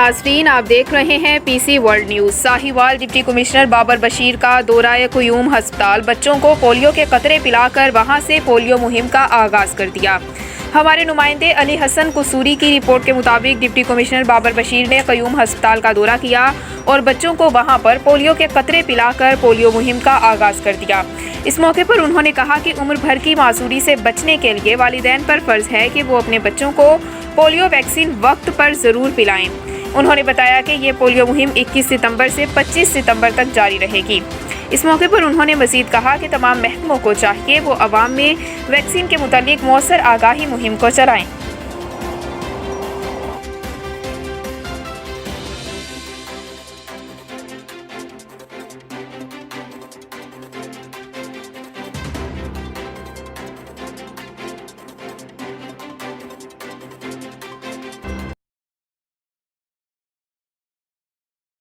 नाजरीन, आप देख रहे हैं PC world news. Sahiwal deputy commissioner Babar Bashir का दौराए क़ुयूम अस्पताल, बच्चों को पोलियो के कतरे पिलाकर वहां से पोलियो मुहिम का आगाज़ कर दिया। हमारे नुमाइंदे अली हसन कसूरी की रिपोर्ट के मुताबिक डिप्टी कमिश्नर बाबर बशीर ने क़ुयूम अस्पताल का दौरा किया और बच्चों को वहां पर पोलियो के कतरे पिलाकर पोलियो मुहिम का आगाज़ कर दिया। इस मौके पर उन्होंने कहा कि उम्र भर की मासूरी से बचने के लिए वालिदैन पर फ़र्ज है कि वो अपने बच्चों को पोलियो वैक्सीन वक्त पर ज़रूर पिलाएं। उन्होंने बताया कि ये पोलियो मुहिम 21 सितंबर से 25 सितंबर तक जारी रहेगी। इस मौके पर उन्होंने मज़ीद कहा कि तमाम महकमों को चाहिए वो अवाम में वैक्सीन के मुतालिक मौसर आगाही मुहिम को चलाएं।